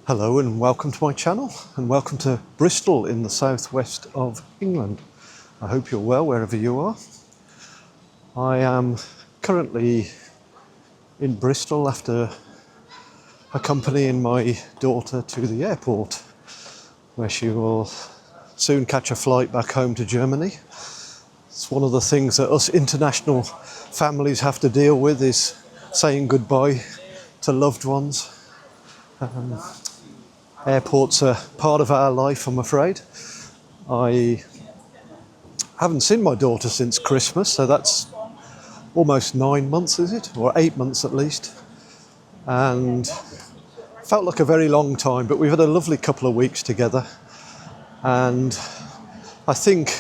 Hello and welcome to my channel, and welcome to Bristol in the southwest of England. I hope you're well wherever you are. I am currently in Bristol after accompanying my daughter to the airport, where she will soon catch a flight back home to Germany. It's one of the things that us international families have to deal with, is saying goodbye to loved ones. Airports are part of our life, I'm afraid. I haven't seen my daughter since Christmas, so that's almost 9 months, is it? Or 8 months at least. And felt like a very long time, but we've had a lovely couple of weeks together. And I think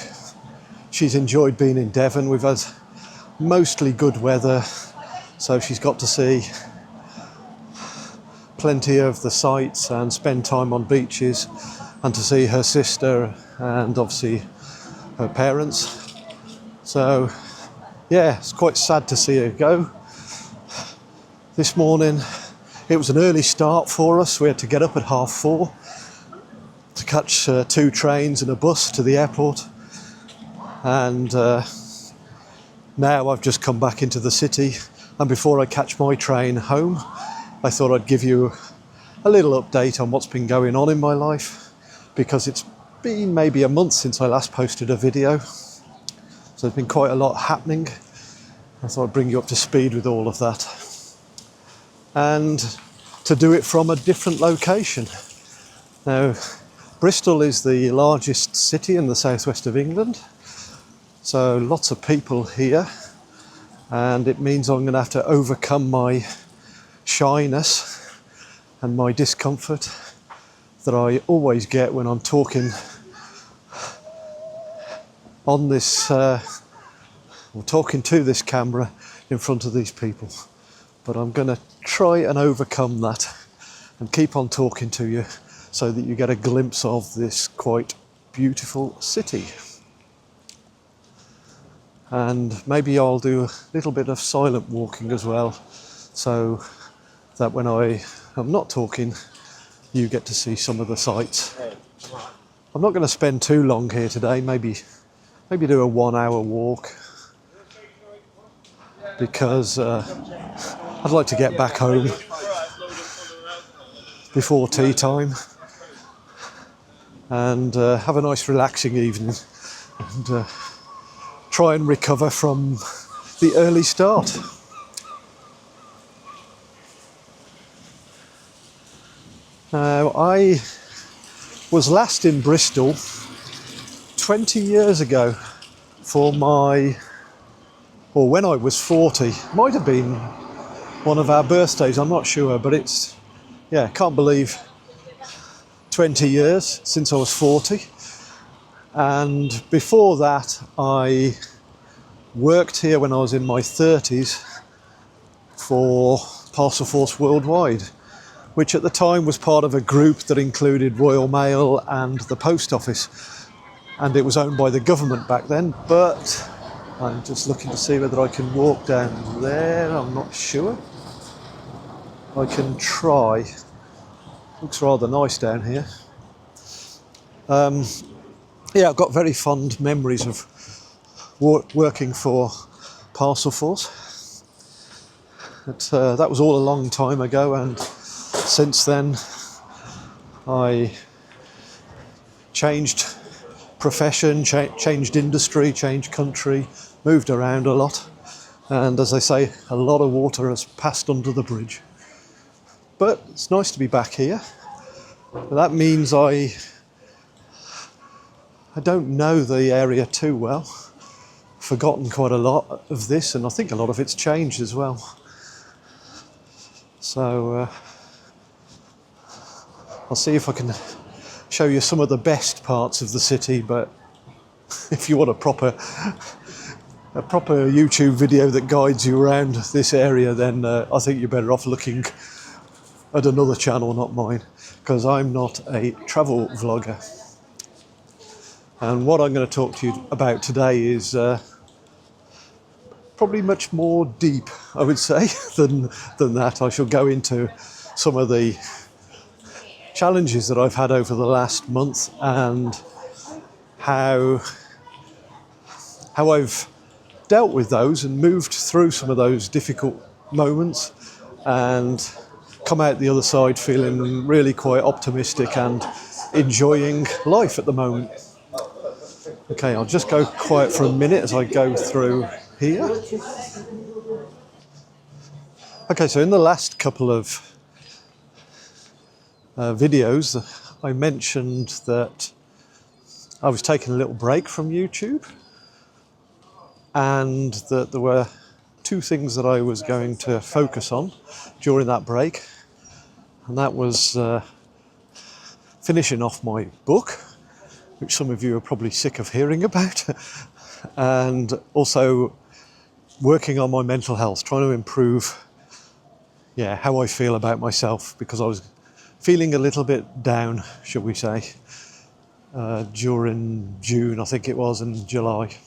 she's enjoyed being in Devon. We've had mostly good weather, so she's got to see plenty of the sights and spend time on beaches, and to see her sister and obviously her parents. So yeah, it's quite sad to see her go. This morning it was an early start for us. We had to get up at 4:30 to catch 2 trains and a bus to the airport, and now I've just come back into the city, and before I catch my train home, I thought I'd give you a little update on what's been going on in my life, because it's been maybe a month since I last posted a video. So there's been quite a lot happening. I thought I'd bring you up to speed with all of that. And to do it from a different location. Now, Bristol is the largest city in the southwest of England. So lots of people here. And it means I'm going to have to overcome my shyness and my discomfort that I always get when I'm talking on this, or talking to this camera in front of these people. But I'm going to try and overcome that and keep on talking to you so that you get a glimpse of this quite beautiful city. And maybe I'll do a little bit of silent walking as well, so that when I am not talking, you get to see some of the sights. I'm not going to spend too long here today, maybe do a 1 hour walk, because I'd like to get back home before tea time and have a nice relaxing evening, and try and recover from the early start. Now, I was last in Bristol 20 years ago for when I was 40. Might have been one of our birthdays, I'm not sure, but it's, yeah, can't believe 20 years since I was 40. And before that, I worked here when I was in my 30s for Parcelforce Worldwide, which at the time was part of a group that included Royal Mail and the Post Office, and it was owned by the government back then. But I'm just looking to see whether I can walk down there. I'm not sure. I can try. Looks rather nice down here. Yeah, I've got very fond memories of working for Parcelforce. But that was all a long time ago, and since then I changed profession, changed industry, changed country, moved around a lot, and as I say, a lot of water has passed under the bridge. But it's nice to be back here. But that means I don't know the area too well. Forgotten quite a lot of this, and I think a lot of it's changed as well. So I'll see if I can show you some of the best parts of the city, but if you want a proper YouTube video that guides you around this area, then I think you're better off looking at another channel, not mine, because I'm not a travel vlogger. And what I'm going to talk to you about today is probably much more deep, I would say, than that. I shall go into some of the challenges that I've had over the last month, and how I've dealt with those and moved through some of those difficult moments and come out the other side feeling really quite optimistic and enjoying life at the moment. Okay, I'll just go quiet for a minute as I go through here. Okay, so in the last couple of videos, I mentioned that I was taking a little break from YouTube, and that there were two things that I was going to focus on during that break, and that was finishing off my book, which some of you are probably sick of hearing about, and also working on my mental health, trying to improve how I feel about myself, because I was feeling a little bit down, shall we say, during June, I think it was, and July.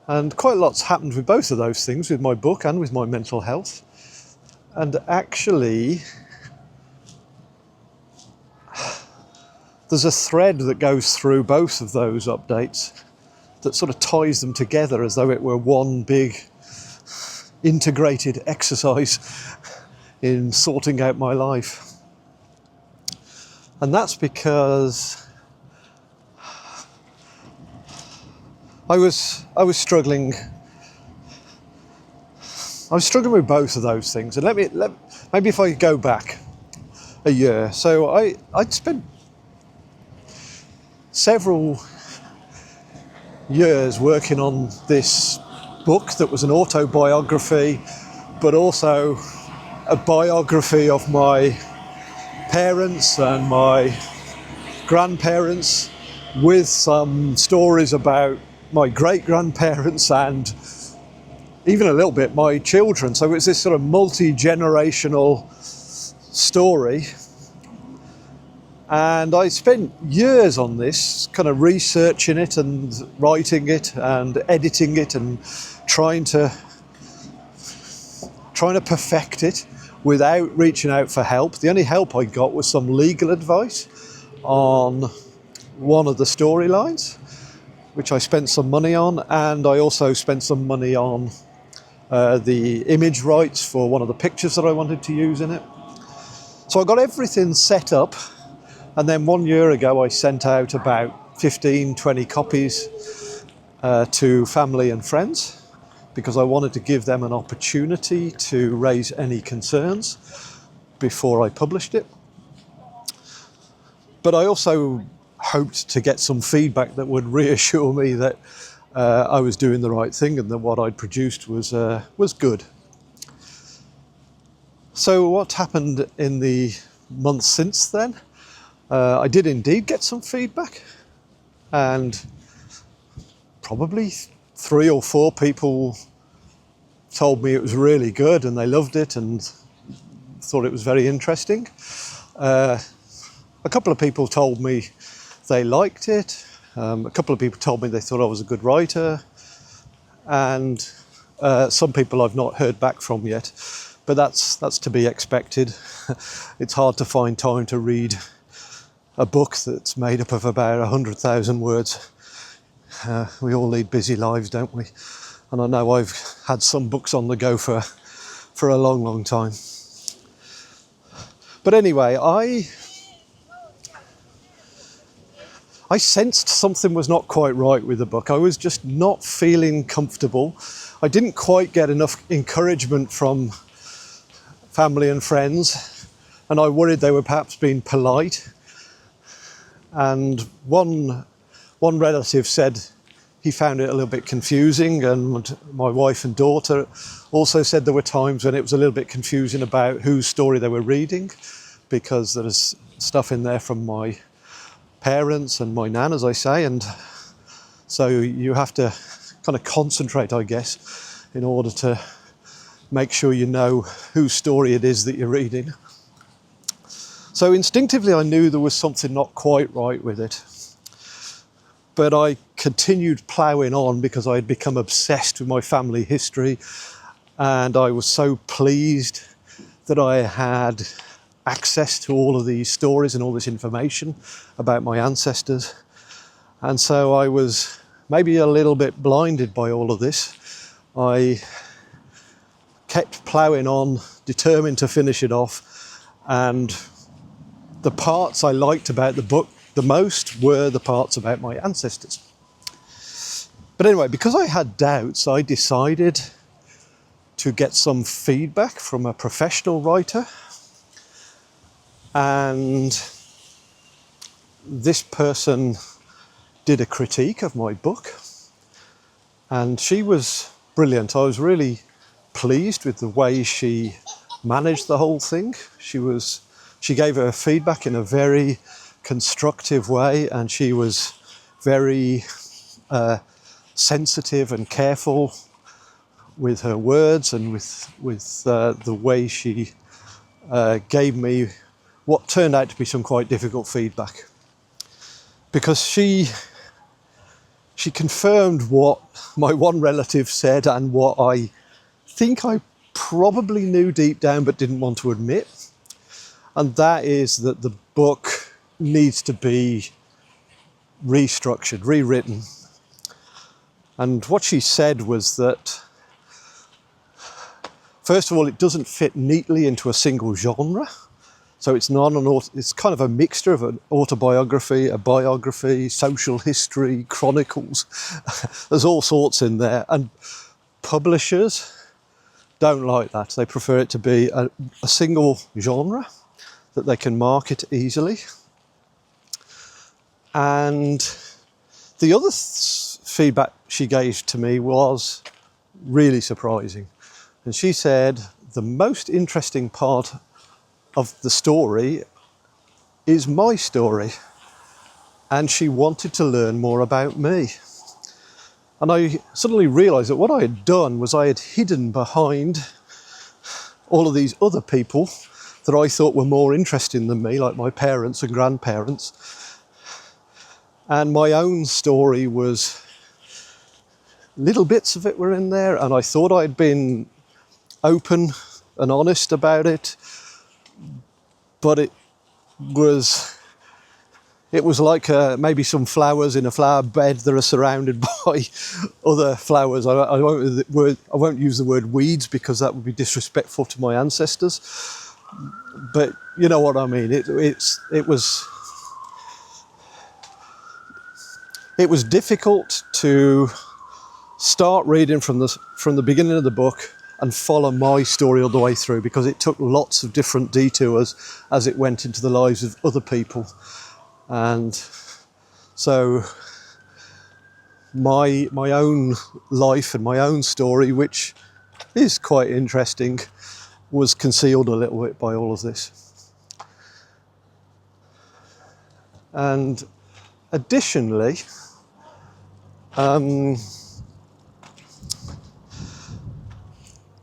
And quite a lot's happened with both of those things, with my book and with my mental health. And actually, there's a thread that goes through both of those updates that sort of ties them together as though it were one big integrated exercise in sorting out my life. And that's because I was struggling. I was struggling with both of those things. And maybe if I go back a year. So I'd spent several years working on this book that was an autobiography, but also a biography of my parents and my grandparents, with some stories about my great-grandparents and even a little bit my children. So it's this sort of multi-generational story. And I spent years on this, kind of researching it and writing it and editing it and trying to perfect it without reaching out for help. The only help I got was some legal advice on one of the storylines, which I spent some money on, and I also spent some money on the image rights for one of the pictures that I wanted to use in it. So I got everything set up, and then 1 year ago I sent out about 15-20 copies to family and friends, because I wanted to give them an opportunity to raise any concerns before I published it. But I also hoped to get some feedback that would reassure me that I was doing the right thing and that what I'd produced was good. So what happened in the months since then? I did indeed get some feedback, and probably 3 or 4 people told me it was really good and they loved it and thought it was very interesting. A couple of people told me they liked it. A couple of people told me they thought I was a good writer, and some people I've not heard back from yet, but that's to be expected. It's hard to find time to read a book that's made up of about 100,000 words. We all lead busy lives, don't we? And I know I've had some books on the go for a long, long time. But anyway, I sensed something was not quite right with the book. I was just not feeling comfortable. I didn't quite get enough encouragement from family and friends, and I worried they were perhaps being polite. And one relative said he found it a little bit confusing, and my wife and daughter also said there were times when it was a little bit confusing about whose story they were reading, because there's stuff in there from my parents and my nan, as I say, and so you have to kind of concentrate, I guess, in order to make sure you know whose story it is that you're reading. So instinctively I knew there was something not quite right with it, but I continued ploughing on because I had become obsessed with my family history, and I was so pleased that I had access to all of these stories and all this information about my ancestors. And so I was maybe a little bit blinded by all of this. I kept ploughing on, determined to finish it off, and the parts I liked about the book the most were the parts about my ancestors. But anyway, because I had doubts, I decided to get some feedback from a professional writer. And this person did a critique of my book, and she was brilliant. I was really pleased with the way she managed the whole thing. She gave her feedback in a very constructive way, and she was very sensitive and careful with her words and with the way she gave me what turned out to be some quite difficult feedback, because she confirmed what my one relative said and what I think I probably knew deep down but didn't want to admit, and that is that the book needs to be restructured, rewritten. And what she said was that, first of all, it doesn't fit neatly into a single genre. So it's it's kind of a mixture of an autobiography, a biography, social history, chronicles. There's all sorts in there. And publishers don't like that. They prefer it to be a single genre that they can market easily. And the other feedback she gave to me was really surprising. And she said, the most interesting part of the story is my story. And she wanted to learn more about me. And I suddenly realised that what I had done was I had hidden behind all of these other people that I thought were more interesting than me, like my parents and grandparents. And my own story was, little bits of it were in there, and I thought I'd been open and honest about it, but it was like maybe some flowers in a flower bed that are surrounded by other flowers. I won't use the word weeds because that would be disrespectful to my ancestors, but you know what I mean. It was difficult to start reading from the beginning of the book and follow my story all the way through, because it took lots of different detours as it went into the lives of other people. And so my own life and my own story, which is quite interesting, was concealed a little bit by all of this. And additionally,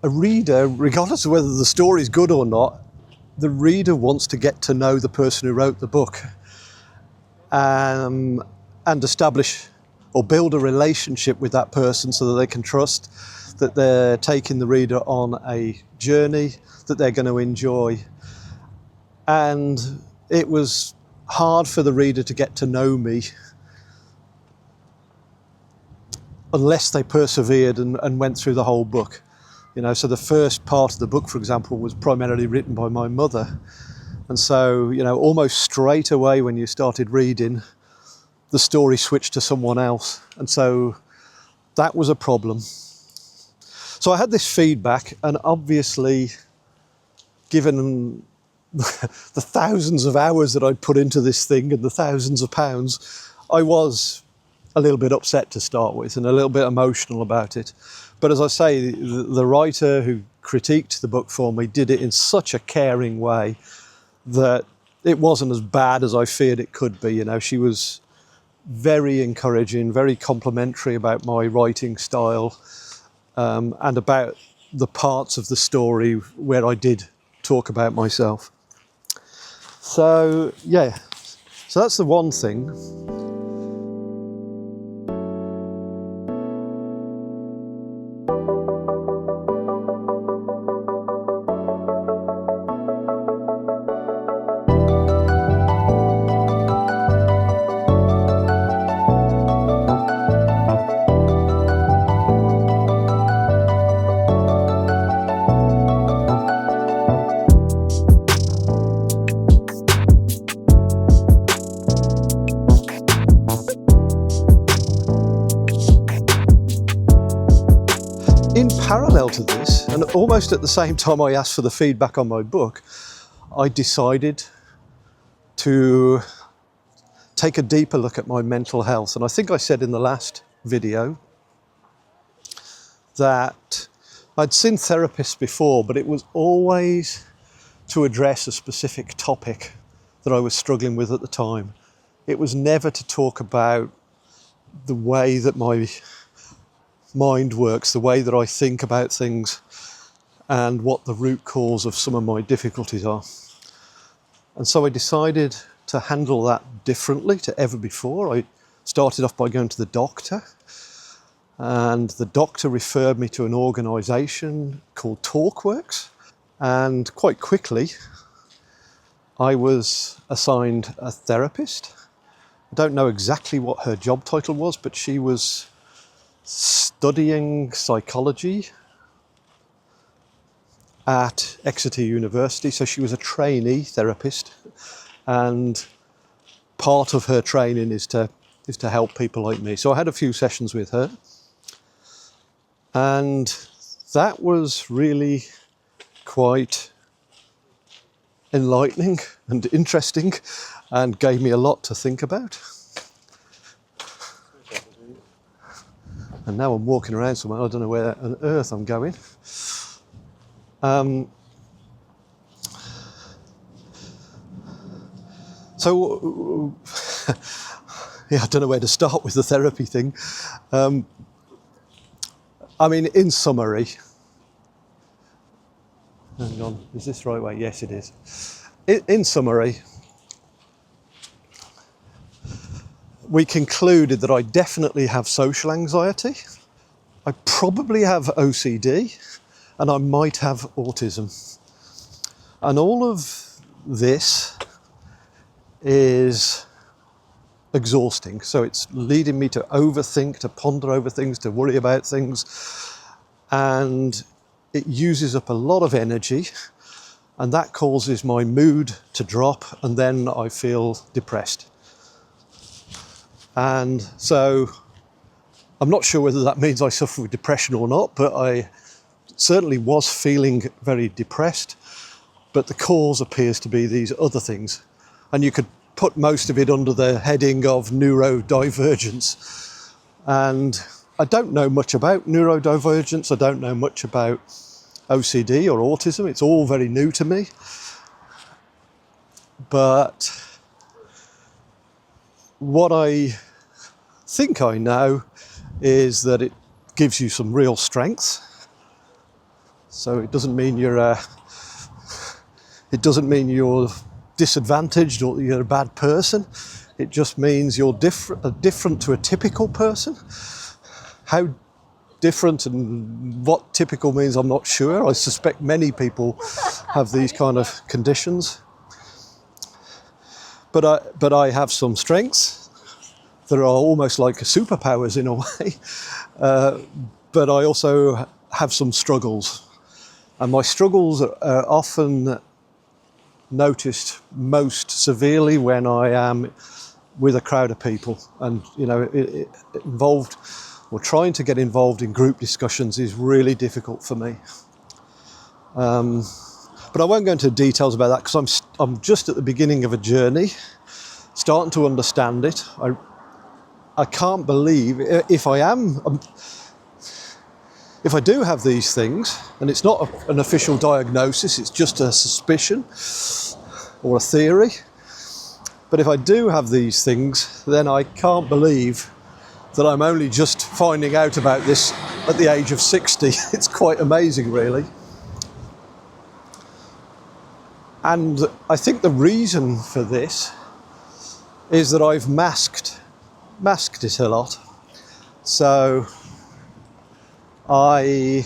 a reader, regardless of whether the story is good or not, the reader wants to get to know the person who wrote the book, and establish or build a relationship with that person so that they can trust that they're taking the reader on a journey that they're going to enjoy. And it was hard for the reader to get to know me unless they persevered and went through the whole book. You know, so the first part of the book, for example, was primarily written by my mother. And so, you know, almost straight away when you started reading, the story switched to someone else. And so that was a problem. So I had this feedback, and obviously, given the thousands of hours that I'd put into this thing and the thousands of pounds, I was a little bit upset to start with and a little bit emotional about it. But as I say, the writer who critiqued the book for me did it in such a caring way that it wasn't as bad as I feared it could be. You know, she was very encouraging, very complimentary about my writing style, and about the parts of the story where I did talk about myself. So, yeah, so that's the one thing. parallel to this, and almost at the same time I asked for the feedback on my book, I decided to take a deeper look at my mental health. And I think I said in the last video that I'd seen therapists before, but it was always to address a specific topic that I was struggling with at the time. It was never to talk about the way that my mind works, the way that I think about things, and what the root cause of some of my difficulties are. And so I decided to handle that differently to ever before. I started off by going to the doctor, and the doctor referred me to an organisation called TalkWorks, and quite quickly I was assigned a therapist. I don't know exactly what her job title was, but she was studying psychology at Exeter University, so she was a trainee therapist, and part of her training is to help people like me. So I had a few sessions with her, and that was really quite enlightening and interesting and gave me a lot to think about. And now I'm walking around somewhere, I don't know where on earth I'm going. So, yeah, I don't know where to start with the therapy thing. I mean, in summary, hang on, is this the right way? Yes, it is. In summary, we concluded that I definitely have social anxiety, I probably have OCD, and I might have autism. And all of this is exhausting. So it's leading me to overthink, to ponder over things, to worry about things. And it uses up a lot of energy, and that causes my mood to drop, and then I feel depressed. And so I'm not sure whether that means I suffer with depression or not, but I certainly was feeling very depressed. But the cause appears to be these other things. And you could put most of it under the heading of neurodivergence. And I don't know much about neurodivergence. I don't know much about OCD or autism. It's all very new to me. But what I think I know is that it gives you some real strengths. So it doesn't mean you're disadvantaged or you're a bad person. It just means you're different to a typical person. How different and what typical means, I'm not sure. I suspect many people have these kind of conditions. But I have some strengths that are almost like superpowers in a way. But I also have some struggles. And my struggles are often noticed most severely when I am with a crowd of people, and involved or trying to get involved in group discussions is really difficult for me. But I won't go into details about that because I'm just at the beginning of a journey, starting to understand it. I can't believe if I do have these things, and it's not an official diagnosis, it's just a suspicion or a theory. But if I do have these things, then I can't believe that I'm only just finding out about this at the age of 60. It's quite amazing, really. And I think the reason for this is that I've masked it a lot. So I've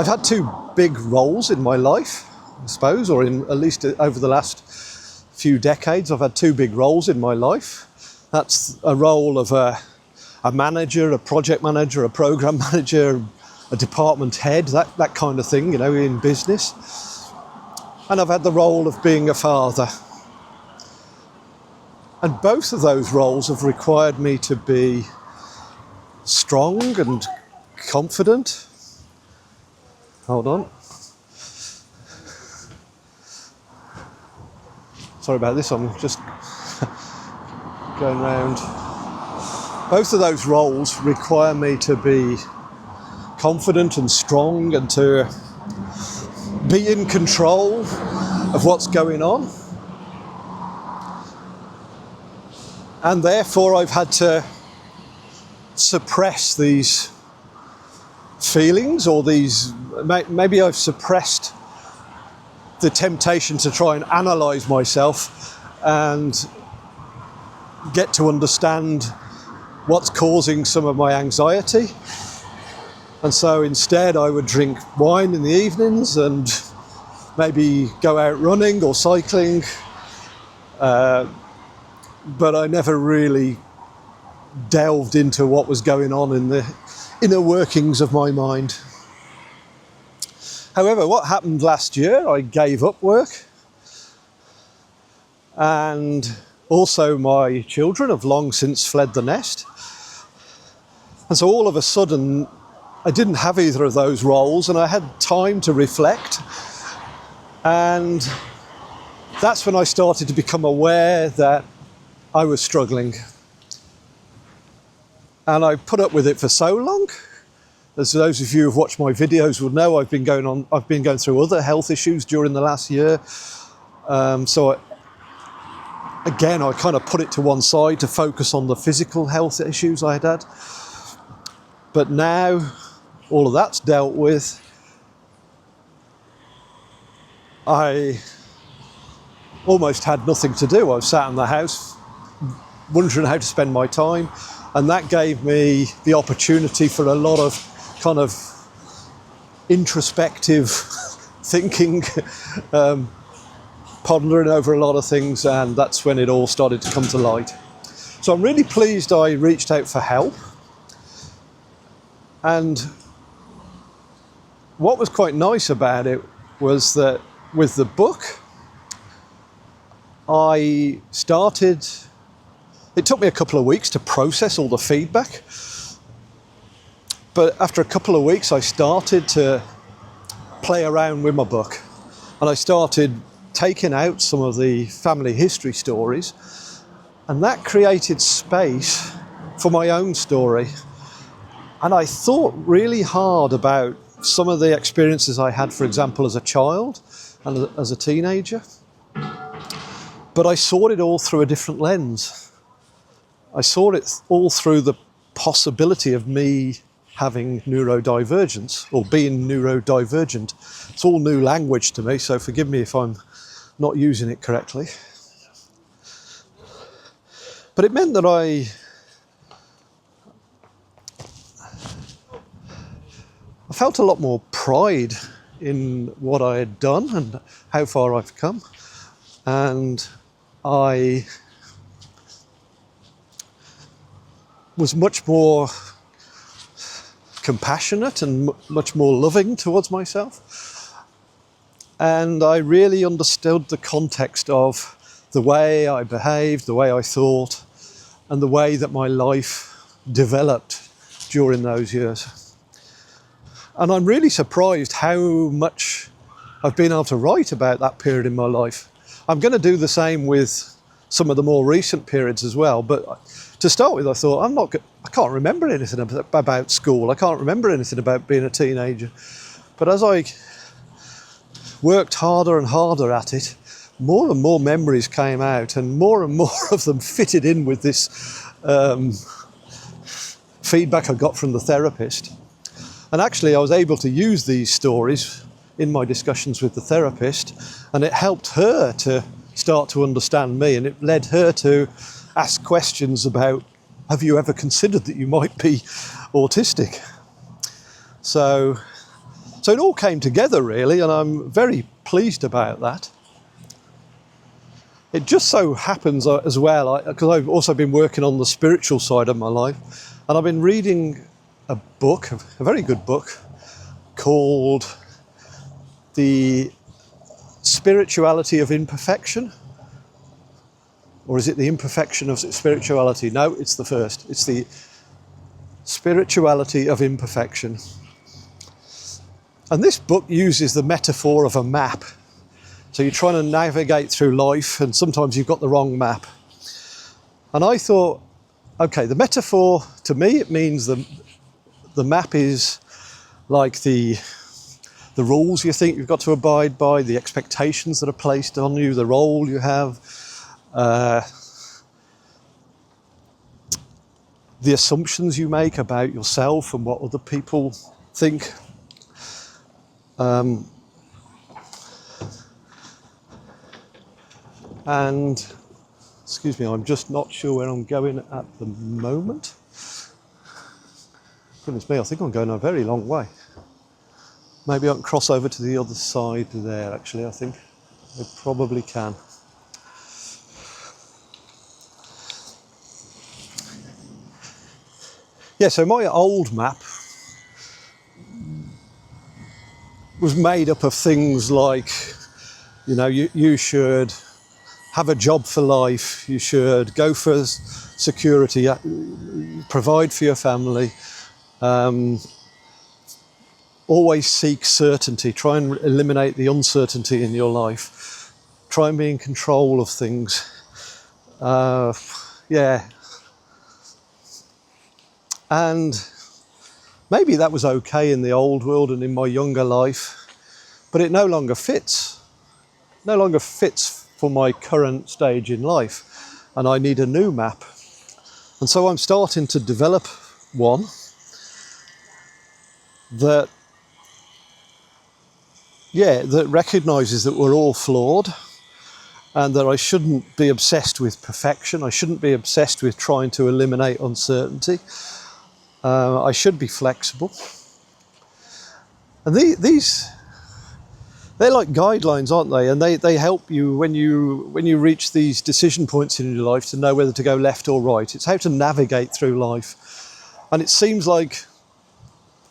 had two big roles in my life, I suppose, or in at least over the last few decades, I've had two big roles in my life. That's a role of a manager, a project manager, a program manager, a department head, that kind of thing, in business. And I've had the role of being a father. And both of those roles have required me to be strong and confident. Hold on. Sorry about this, I'm just going round. Both of those roles require me to be confident and strong and to be in control of what's going on. And therefore I've had to suppress these feelings, or maybe I've suppressed the temptation to try and analyse myself and get to understand what's causing some of my anxiety. And so instead I would drink wine in the evenings and maybe go out running or cycling, but I never really delved into what was going on in the inner workings of my mind. However, what happened last year, I gave up work, and also my children have long since fled the nest. And so all of a sudden, I didn't have either of those roles, and I had time to reflect. And that's when I started to become aware that I was struggling. And I put up with it for so long. As those of you who've watched my videos will know, I've been going through other health issues during the last year. So again, I kind of put it to one side to focus on the physical health issues I had. But now all of that's dealt with, I almost had nothing to do. I was sat in the house wondering how to spend my time, and that gave me the opportunity for a lot of kind of introspective thinking, pondering over a lot of things, and that's when it all started to come to light. So I'm really pleased I reached out for help. And what was quite nice about it was that with the book, it took me a couple of weeks to process all the feedback. But after a couple of weeks, I started to play around with my book. And I started taking out some of the family history stories. And that created space for my own story. And I thought really hard about some of the experiences I had, for example, as a child and as a teenager. But I saw it all through a different lens. I saw it all through the possibility of me having neurodivergence or being neurodivergent. It's all new language to me, so forgive me if I'm not using it correctly. But it meant that I felt a lot more pride in what I had done and how far I've come. And I was much more compassionate and much more loving towards myself. And I really understood the context of the way I behaved, the way I thought, and the way that my life developed during those years. And I'm really surprised how much I've been able to write about that period in my life. I'm going to do the same with some of the more recent periods as well, but to start with, I thought, I can't remember anything about school. I can't remember anything about being a teenager. But as I worked harder and harder at it, more and more memories came out, and more of them fitted in with this feedback I got from the therapist. And actually, I was able to use these stories in my discussions with the therapist, and it helped her to start to understand me, and it led her to ask questions about, have you ever considered that you might be autistic? So it all came together really, and I'm very pleased about that. It just so happens as well, because I've also been working on the spiritual side of my life, and I've been reading a book, a very good book, called The Spirituality of Imperfection. Or is it The Imperfection of Spirituality? No, it's the first. It's The Spirituality of Imperfection. And this book uses the metaphor of a map. So you're trying to navigate through life and sometimes you've got the wrong map. And I thought, okay, the metaphor, to me, it means the map is like the rules you think you've got to abide by, the expectations that are placed on you, the role you have, the assumptions you make about yourself and what other people think. And, excuse me, I'm just not sure where I'm going at the moment. Goodness me, I think I'm going a very long way. Maybe I can cross over to the other side there, actually, I think. I probably can. Yeah, so my old map was made up of things like, you know, you should have a job for life, you should go for security, provide for your family, always seek certainty, try and eliminate the uncertainty in your life, try and be in control of things. Yeah. And maybe that was okay in the old world and in my younger life, but it no longer fits. No longer fits for my current stage in life, and I need a new map. And so I'm starting to develop one that recognises that we're all flawed and that I shouldn't be obsessed with perfection. I shouldn't be obsessed with trying to eliminate uncertainty. I should be flexible. And these, they're like guidelines, aren't they? And they help you when you reach these decision points in your life to know whether to go left or right. It's how to navigate through life. And it seems like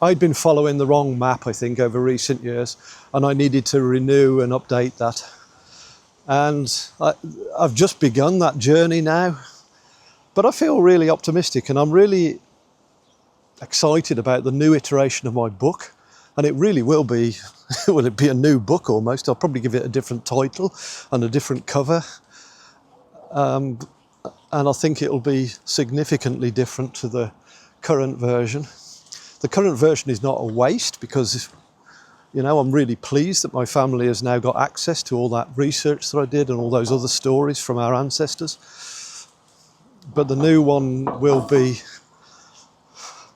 I'd been following the wrong map, I think, over recent years, and I needed to renew and update that. And I've just begun that journey now, but I feel really optimistic, and I'm really excited about the new iteration of my book. And it really will be, will it be a new book almost? I'll probably give it a different title and a different cover. And I think it'll be significantly different to the current version. The current version is not a waste because, you know, I'm really pleased that my family has now got access to all that research that I did and all those other stories from our ancestors. But the new one will be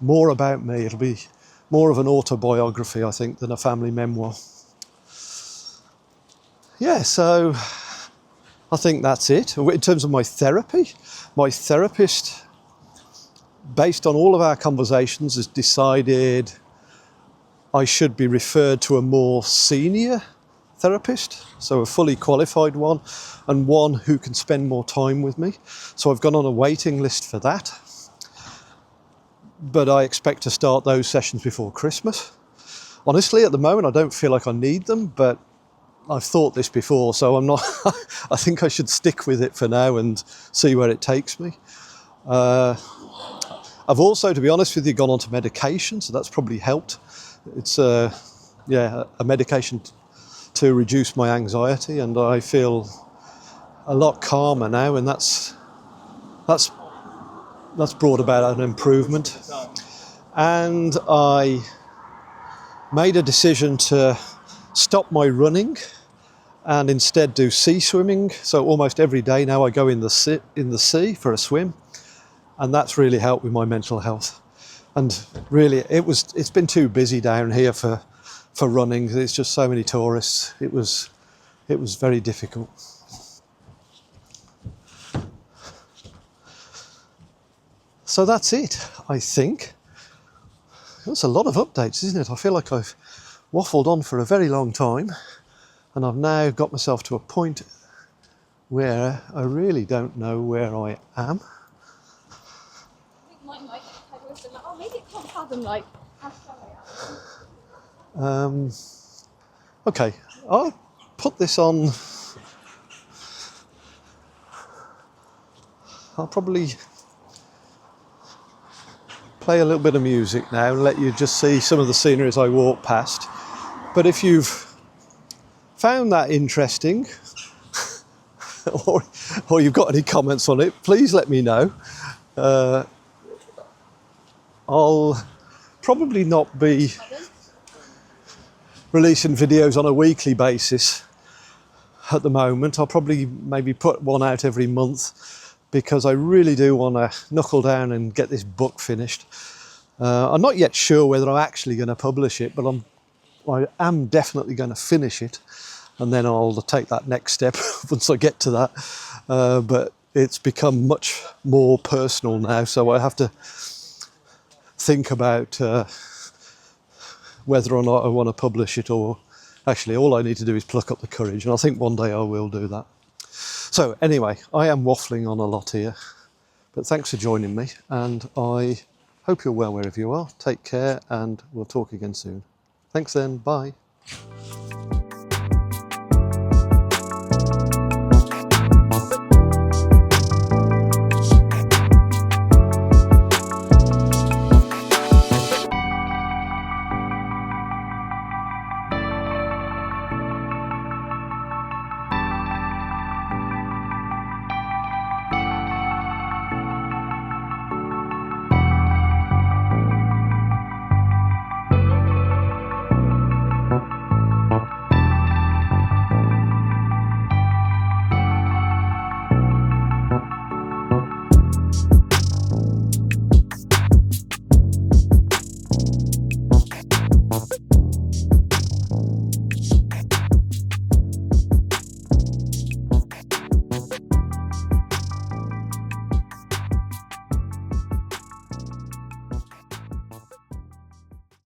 more about me. It'll be more of an autobiography, I think, than a family memoir. Yeah, so I think that's it. In terms of my therapy, my therapist, based on all of our conversations, has decided I should be referred to a more senior therapist, so a fully qualified one, and one who can spend more time with me. So I've gone on a waiting list for that. But I expect to start those sessions before Christmas. Honestly, at the moment, I don't feel like I need them, but I've thought this before, so I'm not. I think I should stick with it for now and see where it takes me. I've also, to be honest with you, gone on to medication, so that's probably helped. It's a medication to reduce my anxiety, and I feel a lot calmer now, and that's brought about an improvement. And I made a decision to stop my running and instead do sea swimming. So almost every day now I go in the sea for a swim, and that's really helped with my mental health. And really, it's been too busy down here for running. There's just so many tourists. It was very difficult. So that's it, I think. That's a lot of updates, isn't it? I feel like I've waffled on for a very long time, and I've now got myself to a point where I really don't know where I am. Oh, maybe it can't fathom like how strong I am. Okay, I'll put this on. I'll probably play a little bit of music now and let you just see some of the scenery as I walk past. But if you've found that interesting, or you've got any comments on it, please let me know. I'll probably not be releasing videos on a weekly basis at the moment. I'll probably maybe put one out every month because I really do want to knuckle down and get this book finished. I'm not yet sure whether I'm actually going to publish it, but I am definitely going to finish it, and then I'll take that next step once I get to that. But it's become much more personal now, so I have to think about whether or not I want to publish it, or actually all I need to do is pluck up the courage, and I think one day I will do that. So anyway, I am waffling on a lot here, but thanks for joining me, and I hope you're well wherever you are. Take care, and we'll talk again soon. Thanks then, bye.